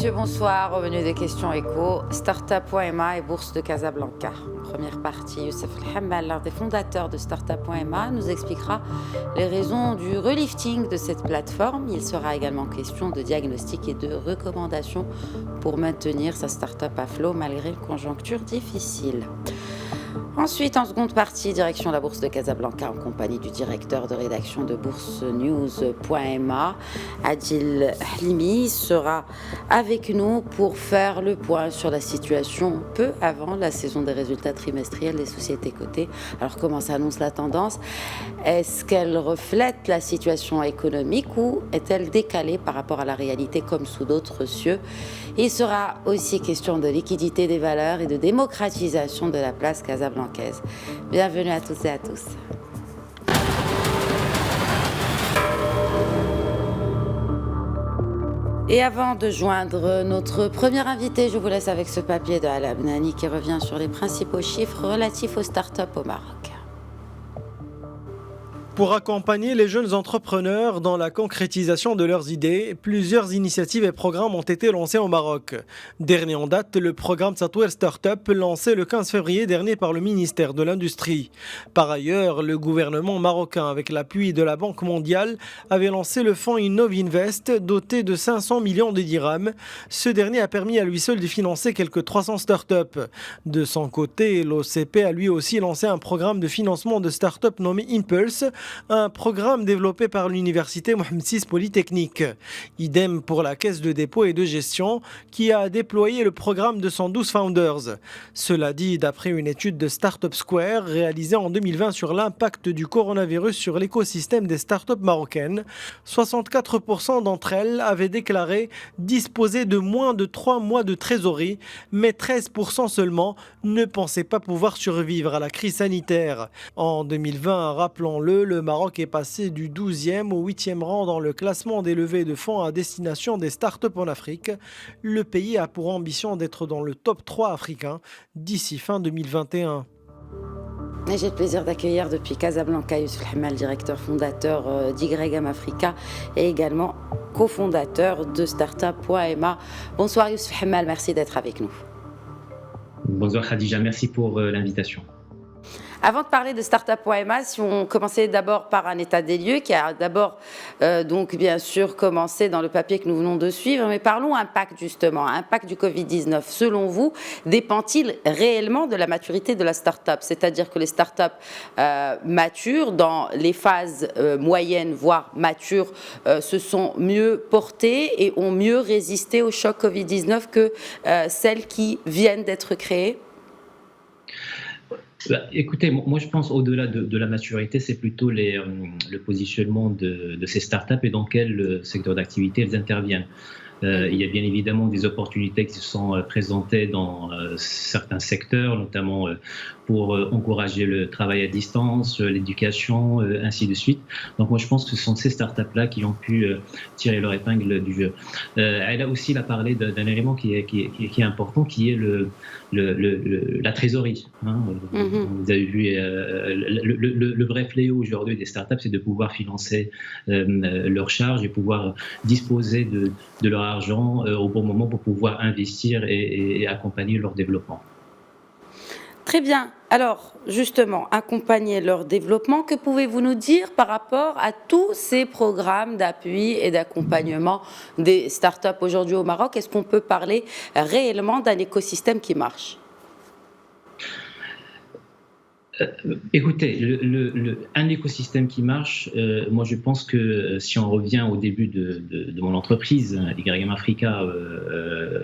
messieurs, bonsoir. Au menu des questions éco, Startup.ma et Bourse de Casablanca. En première partie, Youssef El-Hammal, l'un des fondateurs de Startup.ma, nous expliquera les raisons du relifting de cette plateforme. Il sera également question de diagnostic et de recommandations pour maintenir sa startup à flot malgré une conjoncture difficile. Ensuite, en seconde partie, direction la Bourse de Casablanca en compagnie du directeur de rédaction de boursenews.ma, Adil Halimi, sera avec nous pour faire le point sur la situation peu avant la saison des résultats trimestriels des sociétés cotées. Alors, comment s'annonce la tendance? Est-ce qu'elle reflète la situation économique ou est-elle décalée par rapport à la réalité comme sous d'autres cieux? Il sera aussi question de liquidité des valeurs et de démocratisation de la place casablancaise. Bienvenue à toutes et à tous. Et avant de joindre notre premier invité, je vous laisse avec ce papier de Ala Abnani qui revient sur les principaux chiffres relatifs aux startups au Maroc. Pour accompagner les jeunes entrepreneurs dans la concrétisation de leurs idées, plusieurs initiatives et programmes ont été lancés au Maroc. Dernier en date, le programme Tatouer Startup, lancé le 15 février dernier par le ministère de l'Industrie. Par ailleurs, le gouvernement marocain, avec l'appui de la Banque mondiale, avait lancé le fonds Innovinvest, doté de 500 millions de dirhams. Ce dernier a permis à lui seul de financer quelques 300 startups. De son côté, l'OCP a lui aussi lancé un programme de financement de startups nommé Impulse, un programme développé par l'université Mohamed VI Polytechnique. Idem pour la Caisse de dépôt et de gestion qui a déployé le programme de 112 Founders. Cela dit, d'après une étude de Startup Square réalisée en 2020 sur l'impact du coronavirus sur l'écosystème des startups marocaines, 64% d'entre elles avaient déclaré disposer de moins de 3 mois de trésorerie, mais 13% seulement ne pensaient pas pouvoir survivre à la crise sanitaire. En 2020, rappelons-le, le Maroc est passé du 12e au 8e rang dans le classement des levées de fonds à destination des startups en Afrique. Le pays a pour ambition d'être dans le top 3 africain d'ici fin 2021. Et j'ai le plaisir d'accueillir depuis Casablanca Youssef El-Hammal, directeur fondateur d'YM Africa et également cofondateur de Startup.ma. Bonsoir Youssef El-Hammal, merci d'être avec nous. Bonsoir Khadija, merci pour l'invitation. Avant de parler de Startup.ma, si on commençait d'abord par un état des lieux qui a d'abord donc bien sûr commencé dans le papier que nous venons de suivre, mais parlons impact justement, impact du Covid-19. Selon vous, dépend-il réellement de la maturité de la start-up? C'est-à-dire que les start-up matures dans les phases moyennes, voire matures, se sont mieux portées et ont mieux résisté au choc Covid-19 que celles qui viennent d'être créées? Écoutez, moi je pense au-delà de la maturité, c'est plutôt le positionnement de ces startups et dans quel secteur d'activité elles interviennent. Il y a bien évidemment des opportunités qui se sont présentées dans certains secteurs, notamment pour encourager le travail à distance, l'éducation, ainsi de suite. Donc moi je pense que ce sont ces startups-là qui ont pu tirer leur épingle du jeu. Elle a aussi parlé d'un élément qui est important, qui est la trésorerie. Vous avez vu, le vrai fléau aujourd'hui des startups, c'est de pouvoir financer leurs charges et pouvoir disposer de leur argent au bon moment pour pouvoir investir et accompagner leur développement. Très bien. Alors, justement, accompagner leur développement, que pouvez-vous nous dire par rapport à tous ces programmes d'appui et d'accompagnement des startups aujourd'hui au Maroc? Est-ce qu'on peut parler réellement d'un écosystème qui marche? Écoutez, un écosystème qui marche, moi je pense que si on revient au début de mon entreprise, YM Africa,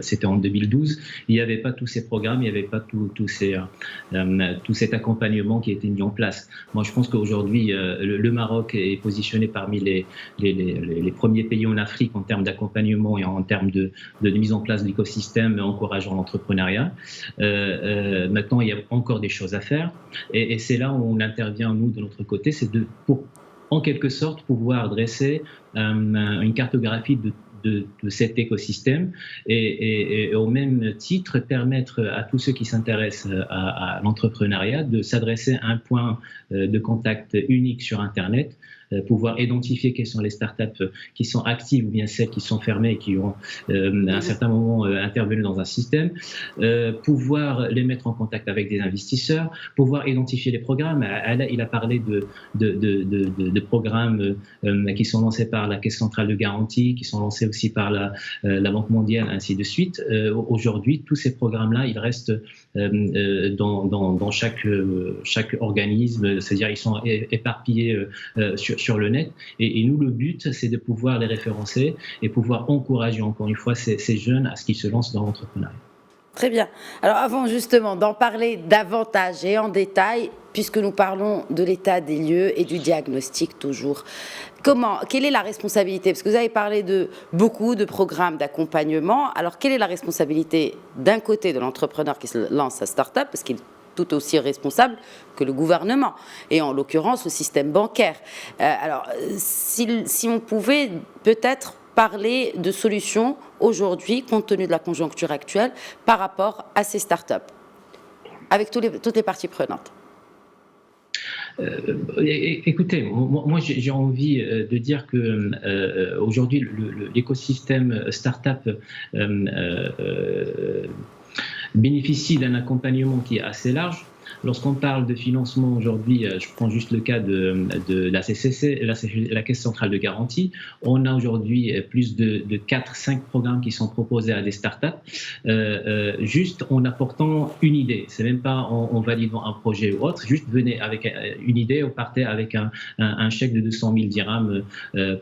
c'était en 2012, il n'y avait pas tous ces programmes, il n'y avait pas tout cet accompagnement qui a été mis en place. Moi je pense qu'aujourd'hui, le Maroc est positionné parmi les premiers pays en Afrique en termes d'accompagnement et en termes de mise en place de l'écosystème encourageant l'entrepreneuriat. Maintenant, il y a encore des choses à faire. Et c'est là où on intervient, nous, de notre côté, c'est pour, en quelque sorte, pouvoir dresser une cartographie de cet écosystème et au même titre permettre à tous ceux qui s'intéressent à l'entrepreneuriat de s'adresser à un point de contact unique sur Internet pouvoir identifier quelles sont les startups qui sont actives ou bien celles qui sont fermées et qui ont à un certain moment intervenu dans un système, pouvoir les mettre en contact avec des investisseurs, pouvoir identifier les programmes. Il a parlé de programmes qui sont lancés par la Caisse centrale de garantie, qui sont lancés aussi par la Banque mondiale, ainsi de suite. Aujourd'hui, tous ces programmes-là, ils restent dans chaque organisme, c'est-à-dire ils sont éparpillés sur le net. Et nous, le but, c'est de pouvoir les référencer et pouvoir encourager encore une fois ces jeunes à ce qu'ils se lancent dans l'entrepreneuriat. Très bien. Alors avant justement d'en parler davantage et en détail, puisque nous parlons de l'état des lieux et du diagnostic toujours, quelle est la responsabilité? Parce que vous avez parlé de beaucoup de programmes d'accompagnement. Alors quelle est la responsabilité d'un côté de l'entrepreneur qui se lance sa start-up, parce qu'il est tout aussi responsable que le gouvernement, et en l'occurrence le système bancaire. Alors si on pouvait peut-être parler de solutions aujourd'hui, compte tenu de la conjoncture actuelle, par rapport à ces startups, avec toutes les parties prenantes. Écoutez, moi j'ai envie de dire que aujourd'hui l'écosystème startup bénéficie d'un accompagnement qui est assez large. Lorsqu'on parle de financement aujourd'hui, je prends juste le cas de la CCC, la Caisse centrale de garantie. On a aujourd'hui plus de 4-5 programmes qui sont proposés à des startups, juste en apportant une idée. C'est même pas en validant un projet ou autre, juste venez avec une idée ou partez avec un chèque de 200 000 dirhams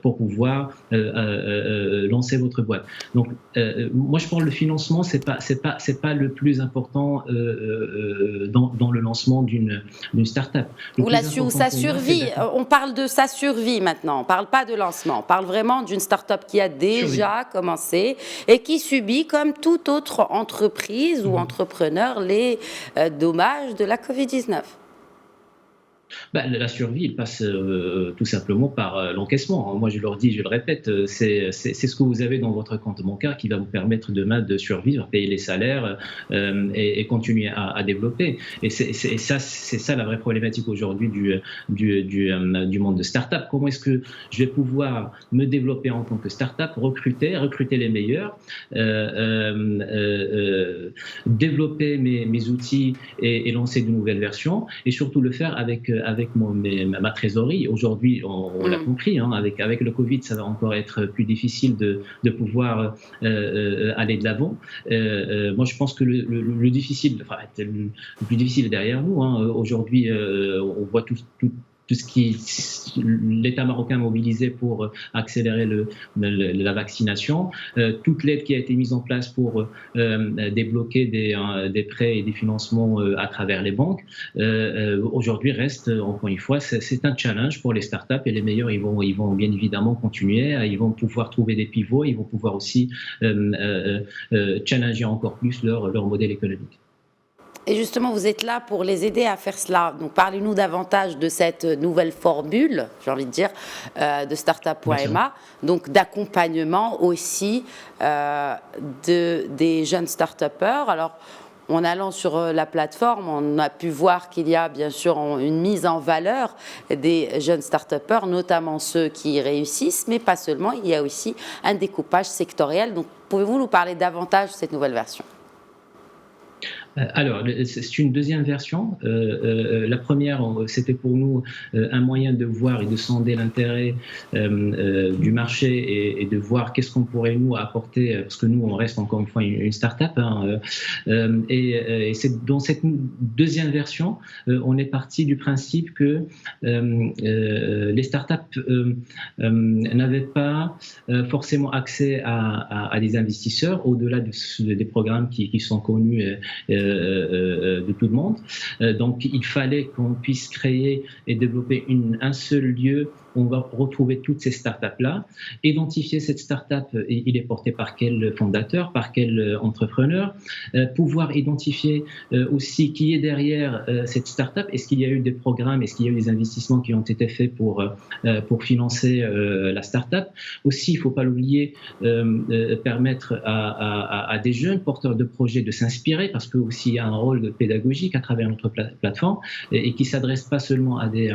pour pouvoir lancer votre boîte. Donc, moi je prends le financement, c'est pas le plus important dans le lancement d'une start-up. Ou sa survie. On parle de sa survie maintenant. On ne parle pas de lancement. On parle vraiment d'une start-up qui a déjà commencé et qui subit, comme toute autre entreprise ou entrepreneur, les dommages de la Covid-19. La survie, il passe tout simplement par l'encaissement. Moi, je leur dis, je le répète, c'est ce que vous avez dans votre compte bancaire qui va vous permettre demain de survivre, payer les salaires et continuer à développer. Et c'est ça la vraie problématique aujourd'hui du monde de start-up. Comment est-ce que je vais pouvoir me développer en tant que start-up, recruter les meilleurs, développer mes outils et lancer de nouvelles versions, et surtout le faire avec ma trésorerie. Aujourd'hui, on l'a compris, avec le Covid, ça va encore être plus difficile de pouvoir aller de l'avant. Moi, je pense que le plus difficile est derrière nous. Aujourd'hui, on voit tout ce qui l'État marocain mobilisé pour accélérer la vaccination, toute l'aide qui a été mise en place pour débloquer des prêts et des financements à travers les banques, aujourd'hui reste, encore une fois, c'est un challenge pour les startups, et les meilleurs, ils vont bien évidemment continuer, ils vont pouvoir trouver des pivots, ils vont pouvoir aussi challenger encore plus leur modèle économique. Et justement, vous êtes là pour les aider à faire cela. Donc, parlez-nous davantage de cette nouvelle formule, j'ai envie de dire, de Startup.ma, donc d'accompagnement aussi des jeunes start-upers. Alors, en allant sur la plateforme, on a pu voir qu'il y a bien sûr une mise en valeur des jeunes start-upers, notamment ceux qui réussissent, mais pas seulement. Il y a aussi un découpage sectoriel. Donc, pouvez-vous nous parler davantage de cette nouvelle version ? Alors, c'est une deuxième version. La première, c'était pour nous un moyen de voir et de sonder l'intérêt du marché et de voir qu'est-ce qu'on pourrait nous apporter, parce que nous, on reste encore une fois une start-up. Et c'est dans cette deuxième version, on est parti du principe que les start-up n'avaient pas forcément accès à des investisseurs au-delà des programmes qui sont connus de tout le monde. Donc, il fallait qu'on puisse créer et développer un seul lieu où on va retrouver toutes ces startups-là, identifier cette startup, il est porté par quel fondateur, par quel entrepreneur, pouvoir identifier aussi qui est derrière cette startup, est-ce qu'il y a eu des programmes, est-ce qu'il y a eu des investissements qui ont été faits pour financer la startup. Aussi, il ne faut pas l'oublier, permettre à des jeunes porteurs de projets de s'inspirer, parce que aussi il y a un rôle pédagogique à travers notre plateforme et qui s'adresse pas seulement à des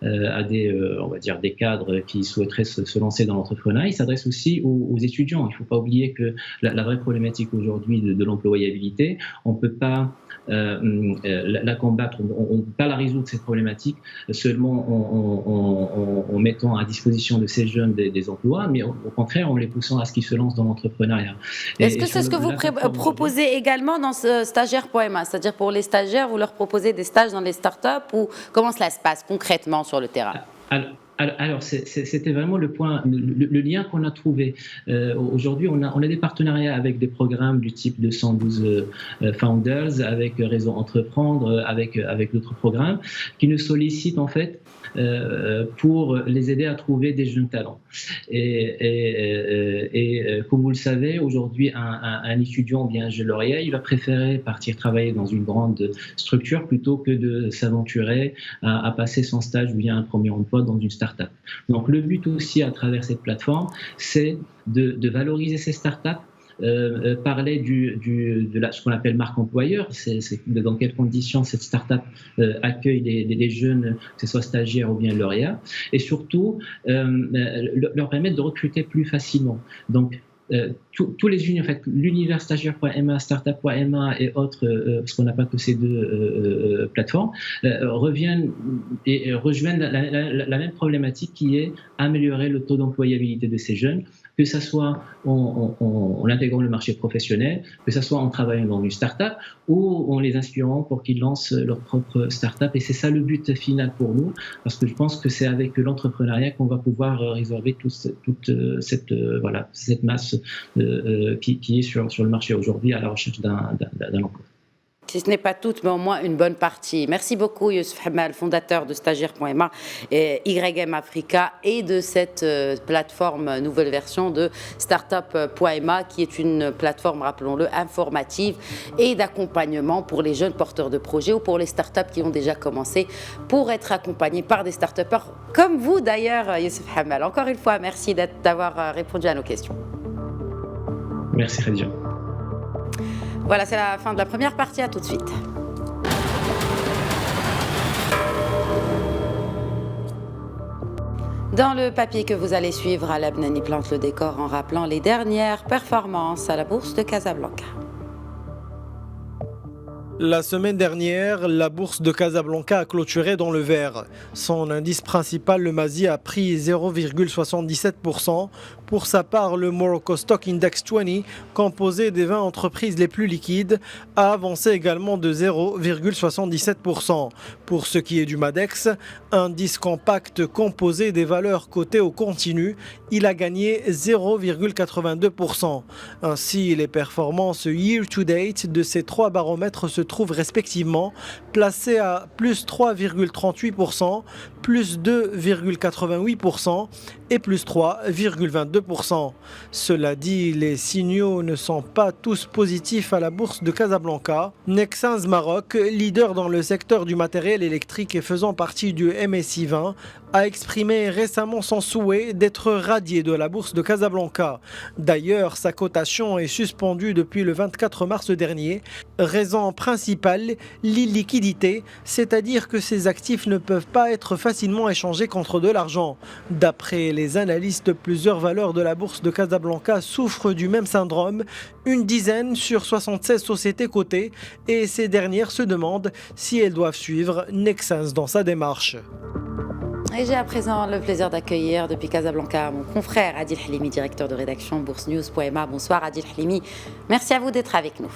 on va dire des cadres qui souhaiteraient se lancer dans l'entrepreneuriat, il s'adresse aussi aux étudiants. Il ne faut pas oublier que la vraie problématique aujourd'hui de l'employabilité, on ne peut pas la combattre, on ne peut pas la résoudre cette problématique seulement en mettant à disposition de ces jeunes des emplois, mais au contraire en les poussant à ce qu'ils se lancent dans l'entrepreneuriat. Est-ce que c'est ce que vous proposez également dans ce stagiaire.ma, c'est-à-dire pour les stagiaires, vous leur proposez des stages dans les startups ou comment cela se passe concrètement sur le terrain? Alors, c'était vraiment le lien qu'on a trouvé. Aujourd'hui, on a des partenariats avec des programmes du type de 112 Founders, avec Réseau Entreprendre, avec d'autres programmes qui nous sollicitent en fait pour les aider à trouver des jeunes talents. Et comme vous le savez, aujourd'hui, un étudiant bien ingénieur lauréat, il va préférer partir travailler dans une grande structure plutôt que de s'aventurer à passer son stage ou bien un premier emploi dans une start-up. Donc le but aussi à travers cette plateforme, c'est de valoriser ces start-up, parler de ce qu'on appelle marque employeur, c'est dans quelles conditions cette start-up accueille les jeunes, que ce soit stagiaires ou bien lauréats, et surtout leur permettre de recruter plus facilement. Donc tous les unions, en fait, l'univers stagiaire.ma, startup.ma et autres, parce qu'on n'a pas que ces deux plateformes, reviennent et rejoignent la même problématique qui est améliorer le taux d'employabilité de ces jeunes, que ce soit en intégrant le marché professionnel, que ce soit en travaillant dans une start-up ou en les inspirant pour qu'ils lancent leur propre start-up. Et c'est ça le but final pour nous, parce que je pense que c'est avec l'entrepreneuriat qu'on va pouvoir résorber toute cette masse qui est sur le marché aujourd'hui à la recherche d'un emploi. Si ce n'est pas toute, mais au moins une bonne partie. Merci beaucoup Youssef Hammal, fondateur de stagiaire.ma et YM Africa et de cette plateforme nouvelle version de startup.ma qui est une plateforme, rappelons-le, informative et d'accompagnement pour les jeunes porteurs de projets ou pour les startups qui ont déjà commencé pour être accompagnés par des startupers comme vous d'ailleurs Youssef Hammal. Encore une fois, merci d'avoir répondu à nos questions. Merci Khadija. Voilà, c'est la fin de la première partie. À tout de suite. Dans le papier que vous allez suivre, Aleb Nani plante le décor en rappelant les dernières performances à la bourse de Casablanca. La semaine dernière, la bourse de Casablanca a clôturé dans le vert. Son indice principal, le Mazi, a pris 0,77%. Pour sa part, le Morocco Stock Index 20, composé des 20 entreprises les plus liquides, a avancé également de 0,77%. Pour ce qui est du Madex, indice compact composé des valeurs cotées au continu, il a gagné 0,82%. Ainsi, les performances year-to-date de ces trois baromètres se trouvent respectivement placés à plus 3,38%, plus 2,88% et plus 3,22%. Cela dit, les signaux ne sont pas tous positifs à la bourse de Casablanca. Nexans Maroc, leader dans le secteur du matériel électrique et faisant partie du MSI 20, a exprimé récemment son souhait d'être radié de la bourse de Casablanca. D'ailleurs, sa cotation est suspendue depuis le 24 mars dernier. Raison principale, l'illiquidité, c'est-à-dire que ces actifs ne peuvent pas être facilement échangés contre de l'argent. D'après les analystes, plusieurs valeurs de la bourse de Casablanca souffrent du même syndrome, une dizaine sur 76 sociétés cotées, et ces dernières se demandent si elles doivent suivre Nexans dans sa démarche. Et j'ai à présent le plaisir d'accueillir depuis Casablanca mon confrère Adil Halimi, directeur de rédaction boursenews.ma. Bonsoir Adil Halimi, merci à vous d'être avec nous.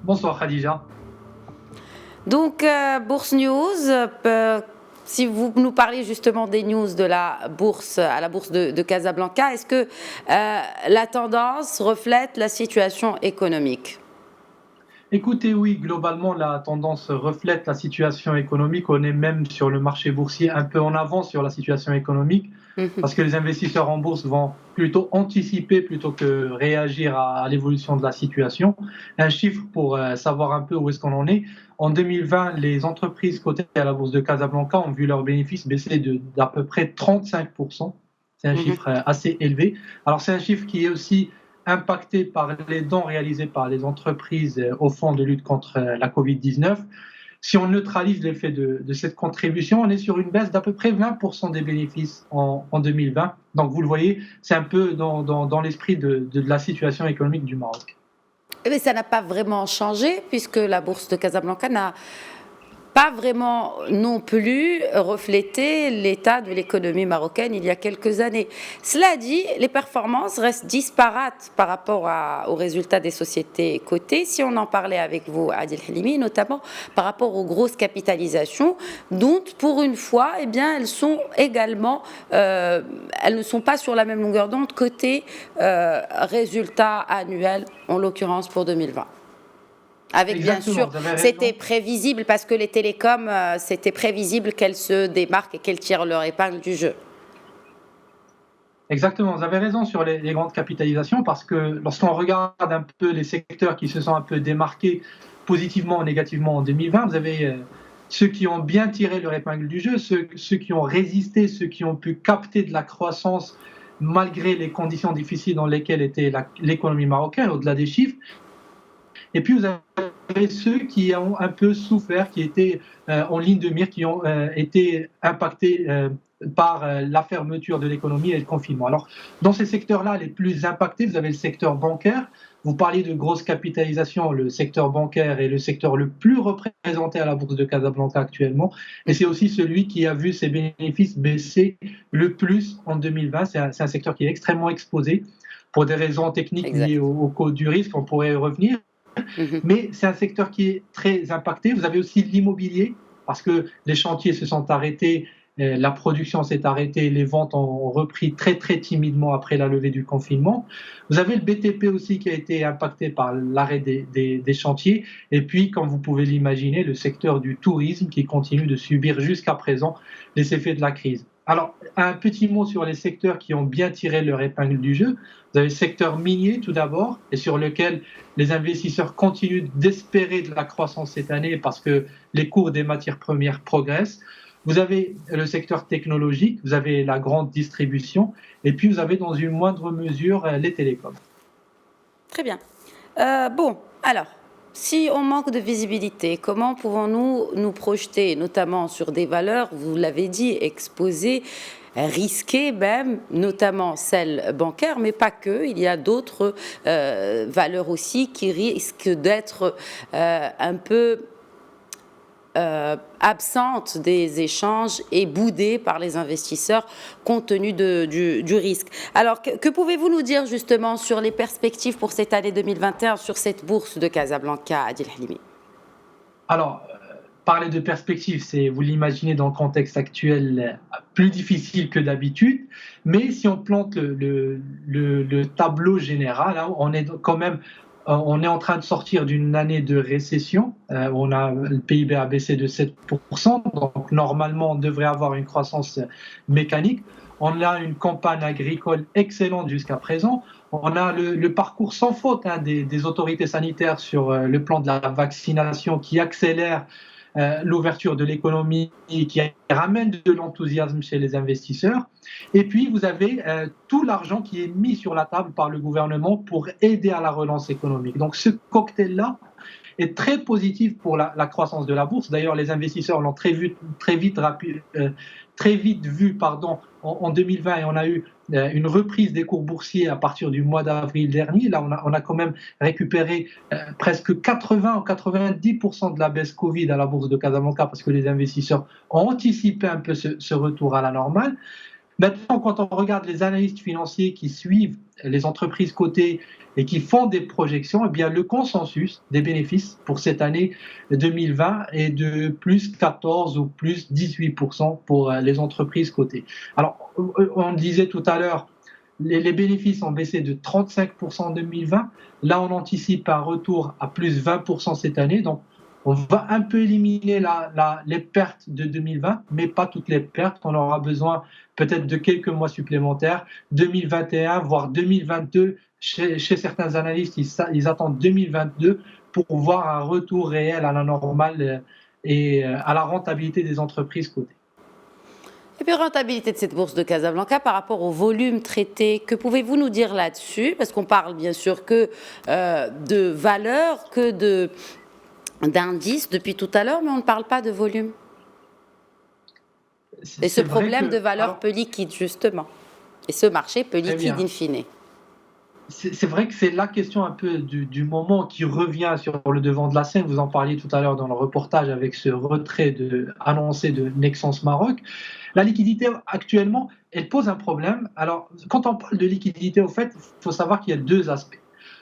Bonsoir Khadija. Donc Bourse News, si vous nous parlez justement des news de la bourse à la bourse de Casablanca, est-ce que la tendance reflète la situation économique ? Écoutez, oui, globalement, la tendance reflète la situation économique. On est même sur le marché boursier un peu en avance sur la situation économique parce que les investisseurs en bourse vont plutôt anticiper plutôt que réagir à l'évolution de la situation. Un chiffre pour savoir un peu où est-ce qu'on en est. En 2020, les entreprises cotées à la bourse de Casablanca ont vu leurs bénéfices baisser d'à peu près 35%. C'est un chiffre assez élevé. Alors, c'est un chiffre qui est aussi impacté par les dons réalisés par les entreprises au fonds de lutte contre la Covid-19. Si on neutralise l'effet de cette contribution, on est sur une baisse d'à peu près 20% des bénéfices en 2020. Donc vous le voyez, c'est un peu dans l'esprit de la situation économique du Maroc. Mais ça n'a pas vraiment changé puisque la bourse de Casablanca n'a pas vraiment non plus reflété l'état de l'économie marocaine il y a quelques années. Cela dit, les performances restent disparates par rapport aux résultats des sociétés cotées. Si on en parlait avec vous, Adil Halimi, notamment par rapport aux grosses capitalisations, dont pour une fois, eh bien, elles sont également, elles ne sont pas sur la même longueur d'onde côté résultats annuels, en l'occurrence pour 2020. Avec Exactement, bien sûr, c'était prévisible parce que les télécoms, c'était prévisible qu'elles se démarquent et qu'elles tirent leur épingle du jeu. Exactement, vous avez raison sur les grandes capitalisations parce que lorsqu'on regarde un peu les secteurs qui se sont un peu démarqués positivement ou négativement en 2020, vous avez ceux qui ont bien tiré leur épingle du jeu, ceux qui ont résisté, ceux qui ont pu capter de la croissance malgré les conditions difficiles dans lesquelles était l'économie marocaine, au-delà des chiffres. Et puis vous avez ceux qui ont un peu souffert, qui étaient en ligne de mire, qui ont été impactés par la fermeture de l'économie et le confinement. Alors, dans ces secteurs-là, les plus impactés, vous avez le secteur bancaire. Vous parliez de grosse capitalisation, le secteur bancaire est le secteur le plus représenté à la bourse de Casablanca actuellement. Et c'est aussi celui qui a vu ses bénéfices baisser le plus en 2020. C'est un secteur qui est extrêmement exposé pour des raisons techniques liées au coût du risque. On pourrait y revenir. Mais c'est un secteur qui est très impacté. Vous avez aussi l'immobilier, parce que les chantiers se sont arrêtés, la production s'est arrêtée, les ventes ont repris très très timidement après la levée du confinement. Vous avez le BTP aussi qui a été impacté par l'arrêt des chantiers. Et puis, comme vous pouvez l'imaginer, le secteur du tourisme qui continue de subir jusqu'à présent les effets de la crise. Alors, un petit mot sur les secteurs qui ont bien tiré leur épingle du jeu. Vous avez le secteur minier tout d'abord, et sur lequel les investisseurs continuent d'espérer de la croissance cette année parce que les cours des matières premières progressent. Vous avez le secteur technologique, vous avez la grande distribution, et puis vous avez dans une moindre mesure les télécoms. Très bien. Bon, alors, si on manque de visibilité, comment pouvons-nous nous projeter, notamment sur des valeurs, vous l'avez dit, exposées, risquées même, notamment celles bancaires, mais pas que. Il y a d'autres valeurs aussi qui risquent d'être un peu absentes des échanges et boudées par les investisseurs compte tenu du risque. Alors, que pouvez-vous nous dire justement sur les perspectives pour cette année 2021 sur cette bourse de Casablanca, Adil Halimi? Alors, parler de perspectives, c'est, vous l'imaginez dans le contexte actuel, plus difficile que d'habitude, mais si on plante le tableau général, là, on est quand même on est en train de sortir d'une année de récession. Le PIB a baissé de 7%, donc normalement on devrait avoir une croissance mécanique. On a une campagne agricole excellente jusqu'à présent. On a le parcours sans faute des autorités sanitaires sur le plan de la vaccination qui accélère l'ouverture de l'économie et qui ramène de l'enthousiasme chez les investisseurs. Et puis, vous avez tout l'argent qui est mis sur la table par le gouvernement pour aider à la relance économique. Donc, ce cocktail-là est très positif pour la croissance de la bourse. D'ailleurs, les investisseurs l'ont très vite vu en 2020 et on a eu une reprise des cours boursiers à partir du mois d'avril dernier. Là, on a quand même récupéré presque 80 ou 90% de la baisse Covid à la bourse de Casablanca parce que les investisseurs ont anticipé un peu ce retour à la normale. Maintenant, quand on regarde les analystes financiers qui suivent les entreprises cotées et qui font des projections, eh bien, le consensus des bénéfices pour cette année 2020 est de plus 14 ou plus 18% pour les entreprises cotées. Alors, on disait tout à l'heure, les bénéfices ont baissé de 35% en 2020. Là, on anticipe un retour à plus 20% cette année. Donc, on va un peu éliminer les pertes de 2020, mais pas toutes les pertes. On aura besoin peut-être de quelques mois supplémentaires. 2021, voire 2022. Chez certains analystes, ils attendent 2022 pour voir un retour réel à la normale et à la rentabilité des entreprises cotées. Et puis, rentabilité de cette bourse de Casablanca par rapport au volume traité, que pouvez-vous nous dire là-dessus? Parce qu'on parle bien sûr que de valeur, que d'indices depuis tout à l'heure, mais on ne parle pas de volume. Et ce problème de valeur peu liquide, justement. Et ce marché peu liquide, in fine. C'est vrai que c'est la question un peu du moment qui revient sur le devant de la scène. Vous en parliez tout à l'heure dans le reportage avec ce retrait annoncé de Nexans Maroc. La liquidité actuellement, elle pose un problème. Alors, quand on parle de liquidité, au fait, il faut savoir qu'il y a deux aspects.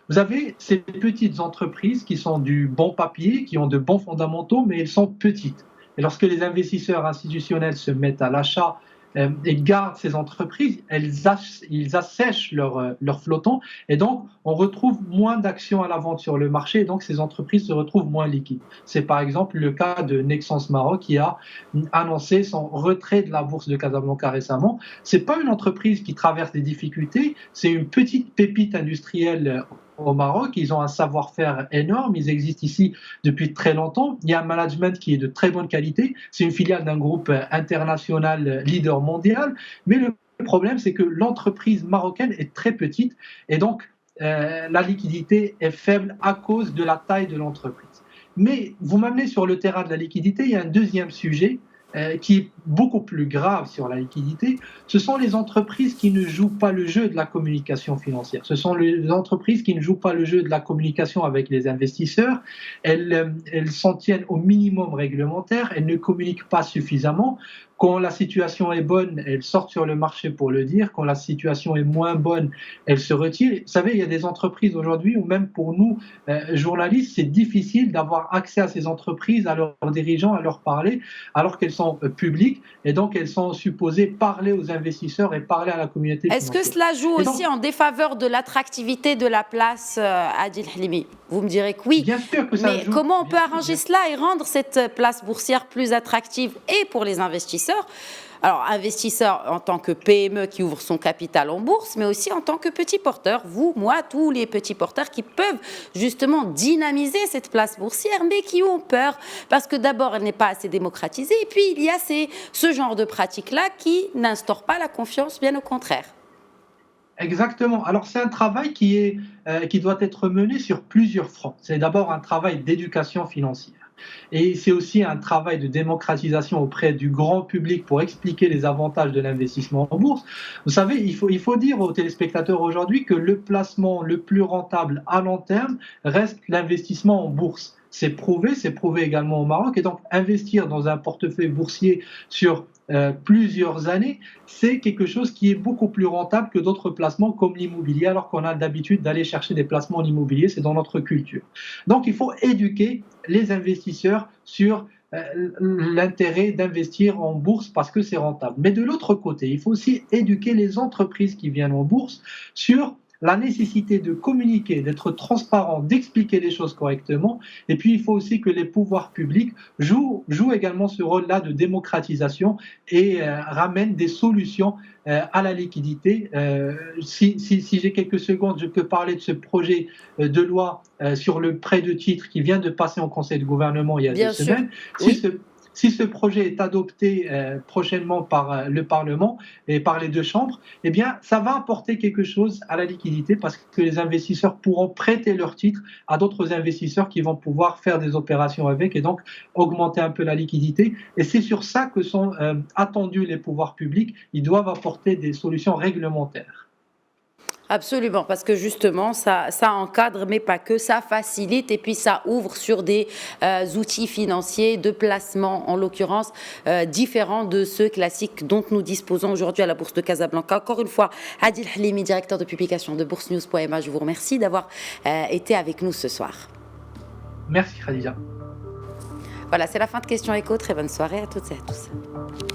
Vous avez ces petites entreprises qui sont du bon papier, qui ont de bons fondamentaux, mais elles sont petites. Et lorsque les investisseurs institutionnels se mettent à l'achat et gardent ces entreprises, ils assèchent leur flottant et donc on retrouve moins d'actions à la vente sur le marché et donc ces entreprises se retrouvent moins liquides. C'est par exemple le cas de Nexans Maroc qui a annoncé son retrait de la bourse de Casablanca récemment. C'est pas une entreprise qui traverse des difficultés, c'est une petite pépite industrielle au Maroc, ils ont un savoir-faire énorme, ils existent ici depuis très longtemps, il y a un management qui est de très bonne qualité, c'est une filiale d'un groupe international leader mondial, mais le problème c'est que l'entreprise marocaine est très petite et donc la liquidité est faible à cause de la taille de l'entreprise. Mais vous m'amenez sur le terrain de la liquidité, il y a un deuxième sujet qui est beaucoup plus grave sur la liquidité, ce sont les entreprises qui ne jouent pas le jeu de la communication financière. Ce sont les entreprises qui ne jouent pas le jeu de la communication avec les investisseurs. Elles s'en tiennent au minimum réglementaire, elles ne communiquent pas suffisamment. Quand la situation est bonne, elles sortent sur le marché pour le dire. Quand la situation est moins bonne, elles se retirent. Vous savez, il y a des entreprises aujourd'hui où même pour nous, journalistes, c'est difficile d'avoir accès à ces entreprises, à leurs dirigeants, à leur parler, alors qu'elles sont publiques et donc elles sont supposées parler aux investisseurs et parler à la communauté financière. Est-ce que cela joue aussi en défaveur de l'attractivité de la place, Adil Halimi? Vous me direz que oui. Bien sûr que ça mais joue. Comment on peut arranger cela et rendre cette place boursière plus attractive et pour les investisseurs? Alors, investisseur en tant que PME qui ouvre son capital en bourse, mais aussi en tant que petit porteur, vous, moi, tous les petits porteurs qui peuvent justement dynamiser cette place boursière, mais qui ont peur, parce que d'abord, elle n'est pas assez démocratisée, et puis il y a ce genre de pratiques-là qui n'instaurent pas la confiance, bien au contraire. Exactement. Alors c'est un travail qui doit être mené sur plusieurs fronts. C'est d'abord un travail d'éducation financière. Et c'est aussi un travail de démocratisation auprès du grand public pour expliquer les avantages de l'investissement en bourse. Vous savez, il faut dire aux téléspectateurs aujourd'hui que le placement le plus rentable à long terme reste l'investissement en bourse. C'est prouvé également au Maroc. Et donc, investir dans un portefeuille boursier sur plusieurs années, c'est quelque chose qui est beaucoup plus rentable que d'autres placements comme l'immobilier, alors qu'on a l'habitude d'aller chercher des placements en immobilier, c'est dans notre culture. Donc, il faut éduquer les investisseurs sur l'intérêt d'investir en bourse parce que c'est rentable. Mais de l'autre côté, il faut aussi éduquer les entreprises qui viennent en bourse sur la nécessité de communiquer, d'être transparent, d'expliquer les choses correctement. Et puis, il faut aussi que les pouvoirs publics jouent également ce rôle-là de démocratisation et ramènent des solutions à la liquidité. Si j'ai quelques secondes, je peux parler de ce projet de loi sur le prêt de titres qui vient de passer en Conseil de gouvernement il y a 2 semaines. Si ce projet est adopté prochainement par le Parlement et par les 2 chambres, eh bien, ça va apporter quelque chose à la liquidité parce que les investisseurs pourront prêter leurs titres à d'autres investisseurs qui vont pouvoir faire des opérations avec et donc augmenter un peu la liquidité. Et c'est sur ça que sont attendus les pouvoirs publics. Ils doivent apporter des solutions réglementaires. Absolument, parce que justement, ça encadre, mais pas que, ça facilite et puis ça ouvre sur des outils financiers de placement, en l'occurrence, différents de ceux classiques dont nous disposons aujourd'hui à la Bourse de Casablanca. Encore une fois, Adil Halimi, directeur de publication de boursenews.ma, je vous remercie d'avoir été avec nous ce soir. Merci Khadija. Voilà, c'est la fin de Question Écho. Très bonne soirée à toutes et à tous.